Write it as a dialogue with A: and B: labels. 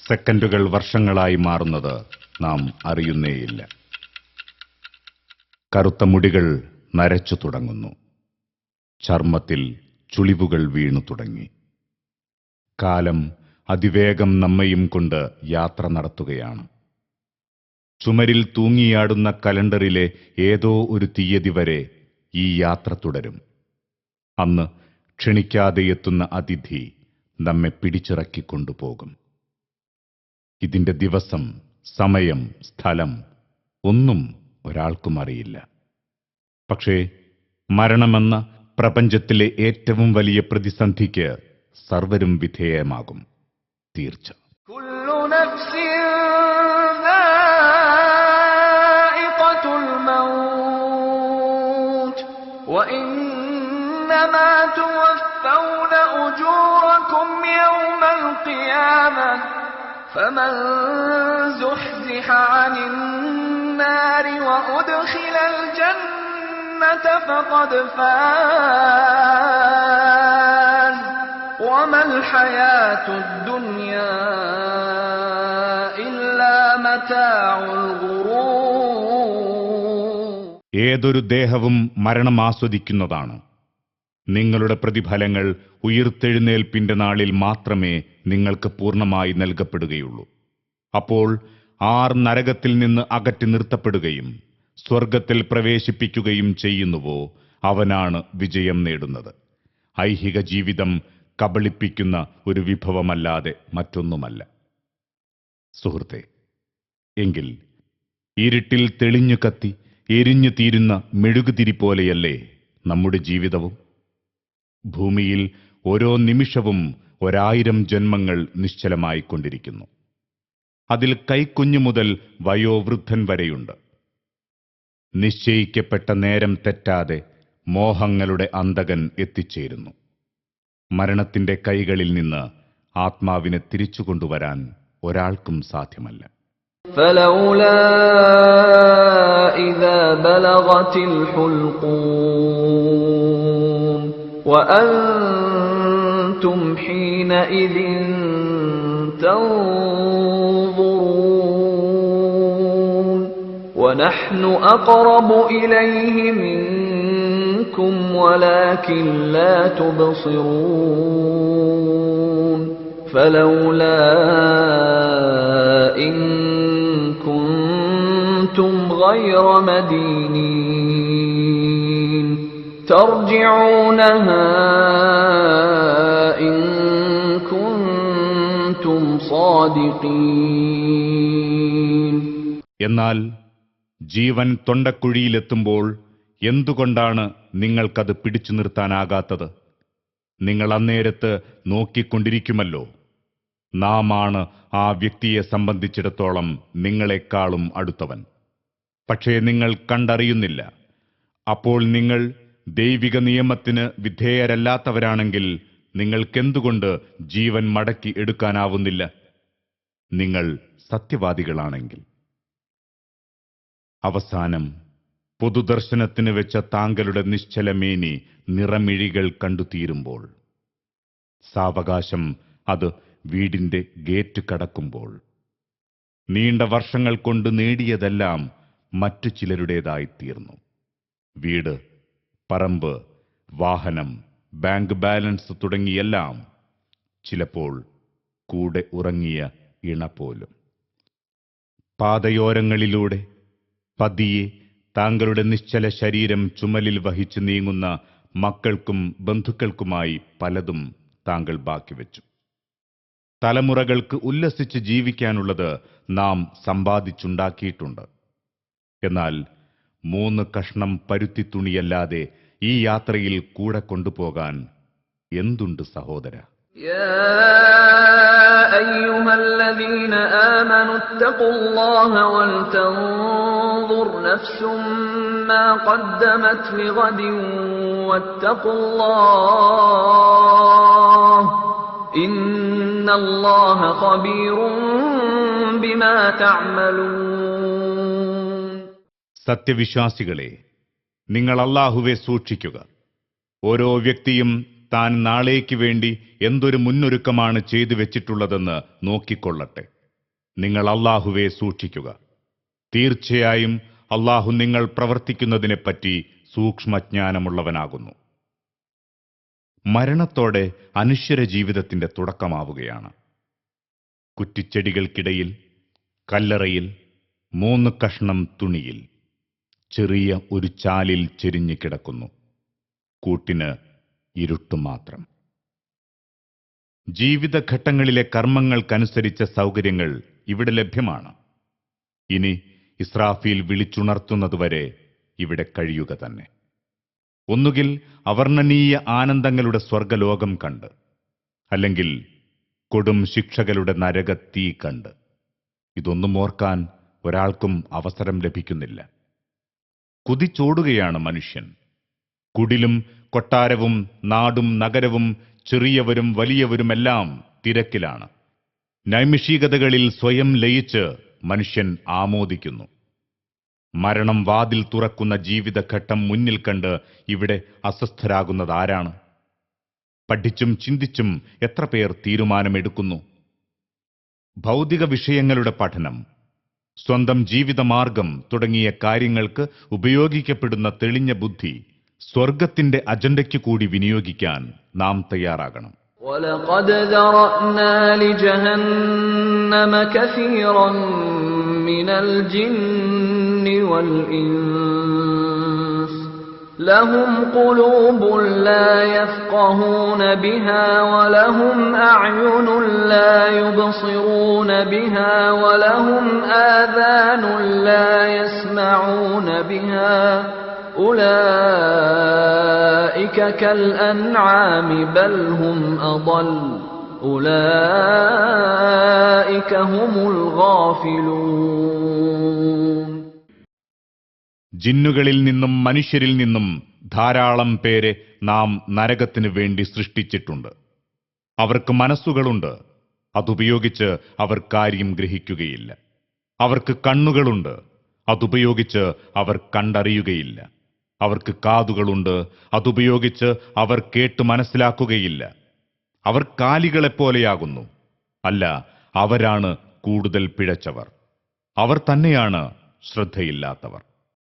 A: സെക്കൻഡുകൾ വർഷങ്ങളായി മാറുന്നത് നാം അറിയുന്നേയില്ല. കറുത്ത മുടികൾ നരച്ചു തുടങ്ങുന്നു. ചർമ്മത്തിൽ ചുളിവുകൾ വീണു തുടങ്ങി. കാലം അതിവേഗം നമ്മയും കൊണ്ട് യാത്ര നടത്തുകയാണ്. ചുമരിൽ തൂങ്ങിയാടുന്ന കലണ്ടറിലെ ഏതോ ഒരു തീയതി വരെ ഈ യാത്ര തുടരും. അന്ന് ക്ഷണിക്കാതെ എത്തുന്ന അതിഥി നമ്മെ പിടിച്ചിറക്കിക്കൊണ്ടുപോകും. ഇതിന്റെ ദിവസം, സമയം, സ്ഥലം ഒന്നും ഒരാൾക്കും അറിയില്ല. പക്ഷേ മരണമെന്ന പ്രപഞ്ചത്തിലെ ഏറ്റവും വലിയ പ്രതിസന്ധിക്ക് സർവരും വിധേയമാകും. തീർച്ച.
B: وإنما توفون أجوركم يوم القيامة فمن زحزح عن النار وأدخل الجنة فقد فاز وما الحياة الدنيا إلا متاع الغرور.
A: ഏതൊരു ദേഹവും മരണം ആസ്വദിക്കുന്നതാണ്. നിങ്ങളുടെ പ്രതിഫലങ്ങൾ ഉയിർത്തെഴുന്നേൽപ്പിന്റെ നാളിൽ മാത്രമേ നിങ്ങൾക്ക് പൂർണ്ണമായി നൽകപ്പെടുകയുള്ളൂ. അപ്പോൾ ആർ നരകത്തിൽ നിന്ന് അകറ്റി നിർത്തപ്പെടുകയും സ്വർഗത്തിൽ പ്രവേശിപ്പിക്കുകയും ചെയ്യുന്നുവോ അവനാണ് വിജയം നേടുന്നത്. ഐഹിക ജീവിതം കബളിപ്പിക്കുന്ന ഒരു വിഭവമല്ലാതെ മറ്റൊന്നുമല്ല. സുഹൃത്തെ, എങ്കിൽ ഇരുട്ടിൽ തെളിഞ്ഞു കത്തി എരിഞ്ഞു തീരുന്ന മെഴുകുതിരി പോലെയല്ലേ നമ്മുടെ ജീവിതവും? ഭൂമിയിൽ ഓരോ നിമിഷവും 1000 ജന്മങ്ങൾ നിശ്ചലമായിക്കൊണ്ടിരിക്കുന്നു. അതിൽ കൈക്കുഞ്ഞു മുതൽ വയോവൃദ്ധൻ വരെയുണ്ട്. നിശ്ചയിക്കപ്പെട്ട നേരം തെറ്റാതെ മോഹങ്ങളുടെ അന്തകൻ എത്തിച്ചേരുന്നു. മരണത്തിന്റെ കൈകളിൽ നിന്ന് ആത്മാവിനെ തിരിച്ചുകൊണ്ടുവരാൻ ഒരാൾക്കും സാധ്യമല്ല.
B: فلولا إذا بلغت الحلقوم وأنتم حينئذ تنظرون ونحن أقرب إليه منكم ولكن لا تبصرون فلولا إن كنتم غير مدينين ترجعونها إن كنتم صادقين.
A: എന്നാൽ ജീവൻ തൊണ്ടക്കുഴിയിലെത്തുമ്പോൾ എന്തുകൊണ്ടാണ് നിങ്ങൾക്കത് പിടിച്ചു നിർത്താനാകാത്തത്? നിങ്ങൾ അന്നേരത്ത് നോക്കിക്കൊണ്ടിരിക്കുമല്ലോ. നാം ആണ് ആ വ്യക്തിയെ സംബന്ധിച്ചിടത്തോളം നിങ്ങളെക്കാളും അടുത്തവൻ. പക്ഷേ നിങ്ങൾ കണ്ടറിയുന്നില്ല. അപ്പോൾ നിങ്ങൾ ദൈവിക നിയമത്തിന് വിധേയരല്ലാത്തവരാണെങ്കിൽ നിങ്ങൾക്കെന്തുകൊണ്ട് ജീവൻ മടക്കി എടുക്കാനാവുന്നില്ല? നിങ്ങൾ സത്യവാദികളാണെങ്കിൽ. അവസാനം പൊതുദർശനത്തിന് വെച്ച താങ്കളുടെ നിശ്ചലമേനി നിറമിഴികൾ കണ്ടുതീരുമ്പോൾ, സാവകാശം അത് വീടിന്റെ ഗേറ്റ് കടക്കുമ്പോൾ, നീണ്ട വർഷങ്ങൾ കൊണ്ട് നേടിയതെല്ലാം മറ്റു ചിലരുടേതായിത്തീർന്നു. വീട്, പറമ്പ്, വാഹനം, ബാങ്ക് ബാലൻസ് തുടങ്ങിയെല്ലാം ചിലപ്പോൾ കൂടെ ഉറങ്ങിയ ഇണ പോലും. പാതയോരങ്ങളിലൂടെ പതിയെ താങ്കളുടെ നിശ്ചല ശരീരം ചുമലിൽ വഹിച്ചു നീങ്ങുന്ന മക്കൾക്കും ബന്ധുക്കൾക്കുമായി പലതും താങ്കൾ ബാക്കിവെച്ചു. തലമുറകൾക്ക് ഉല്ലസിച്ച് ജീവിക്കാനുള്ളത് നാം സമ്പാദിച്ചുണ്ടാക്കിയിട്ടുണ്ട്. എന്നാൽ 3 കഷ്ണം പരുത്തിത്തുണിയല്ലാതെ ഈ യാത്രയിൽ കൂടെ കൊണ്ടുപോകാൻ എന്തുണ്ട് സഹോദര?
B: يا أيها الذين آمنوا اتقوا الله ولتنظر نفس ما قدمت لغد واتقوا الله إن الله خبير بما تعملون.
A: സത്യവിശ്വാസികളെ, നിങ്ങൾ അല്ലാഹുവെ സൂക്ഷിക്കുക. ഓരോ വ്യക്തിയും താൻ നാളേക്ക് വേണ്ടി എന്തൊരു മുന്നൊരുക്കമാണ് ചെയ്തു വെച്ചിട്ടുള്ളതെന്ന് നോക്കിക്കൊള്ളട്ടെ. നിങ്ങൾ അല്ലാഹുവെ സൂക്ഷിക്കുക. തീർച്ചയായും അല്ലാഹു നിങ്ങൾ പ്രവർത്തിക്കുന്നതിനെപ്പറ്റി സൂക്ഷ്മജ്ഞാനമുള്ളവനാകുന്നു. മരണത്തോടെ അനശ്വര ജീവിതത്തിന്റെ തുടക്കമാവുകയാണ്. കുറ്റിച്ചെടികൾക്കിടയിൽ, കല്ലറയിൽ, 3 കഷ്ണം തുണിയിൽ, ചെറിയ ഒരു ചാലിൽ ചെരിഞ്ഞു കിടക്കുന്നു. കൂട്ടിന് ഇരുട്ടു മാത്രം. ജീവിതഘട്ടങ്ങളിലെ കർമ്മങ്ങൾക്കനുസരിച്ച സൗകര്യങ്ങൾ ഇവിടെ ലഭ്യമാണ്. ഇനി ഇസ്രാഫീൽ വിളിച്ചുണർത്തുന്നതുവരെ ഇവിടെ കഴിയുക തന്നെ. ഒന്നുകിൽ അവർണ്ണനീയ ആനന്ദങ്ങളുടെ സ്വർഗലോകം കണ്ട്, അല്ലെങ്കിൽ കൊടും ശിക്ഷകളുടെ നരകത്തീ കണ്ട്. ഇതൊന്നും ഓർക്കാൻ ഒരാൾക്കും അവസരം ലഭിക്കുന്നില്ല. കുതിച്ചോടുകയാണ് മനുഷ്യൻ. കുടിലും കൊട്ടാരവും നാടും നഗരവും ചെറിയവരും വലിയവരുമെല്ലാം തിരക്കിലാണ്. നൈമിഷികതകളിൽ സ്വയം ലയിച്ച് മനുഷ്യൻ ആമോദിക്കുന്നു. മരണം വാതിൽ തുറക്കുന്ന ജീവിതഘട്ടം മുന്നിൽ കണ്ട് ഇവിടെ അസ്വസ്ഥരാകുന്നതാരാണ്? പഠിച്ചും ചിന്തിച്ചും എത്ര പേർ തീരുമാനമെടുക്കുന്നു? ഭൗതിക വിഷയങ്ങളുടെ പഠനം, സ്വന്തം ജീവിതമാർഗം തുടങ്ങിയ കാര്യങ്ങൾക്ക് ഉപയോഗിക്കപ്പെടുന്ന തെളിഞ്ഞ ബുദ്ധി സ്വർഗത്തിന്റെ അജണ്ടയ്ക്ക് കൂടി വിനിയോഗിക്കാൻ നാം തയ്യാറാകണം.
B: وَلَقَدْ ذَرَأْنَا لِجَهَنَّمَ كَثِيرًا مِنَ الْجِنِّ وَالْإِنسِ لَهُمْ قُلُوبٌ لَّا يَفْقَهُونَ بِهَا وَلَهُمْ أَعْيُنٌ لَّا يُبْصِرُونَ بِهَا وَلَهُمْ آذَانٌ لَّا يَسْمَعُونَ بِهَا أُولَئِكَ كَالْأَنْعَامِ بَلْ هُمْ أَضَلُّ أُولَئِكَ هُمُ الْغَافِلُونَ.
A: ജിന്നുകളിൽ നിന്നും മനുഷ്യരിൽ നിന്നും ധാരാളം പേരെ നാം നരകത്തിനു വേണ്ടി സൃഷ്ടിച്ചിട്ടുണ്ട്. അവർക്ക് മനസ്സുകളുണ്ട്, അതുപയോഗിച്ച് അവർ കാര്യം ഗ്രഹിക്കുകയില്ല. അവർക്ക് കണ്ണുകളുണ്ട്, അതുപയോഗിച്ച് അവർ കണ്ടറിയുകയില്ല. അവർക്ക് കാതുകളുണ്ട്, അതുപയോഗിച്ച് അവർ കേട്ട് മനസ്സിലാക്കുകയില്ല. അവർ കാലികളെപ്പോലെയാകുന്നു. അല്ല, അവരാണ് കൂടുതൽ പിഴച്ചവർ. അവർ തന്നെയാണ് ശ്രദ്ധയില്ലാത്തവർ.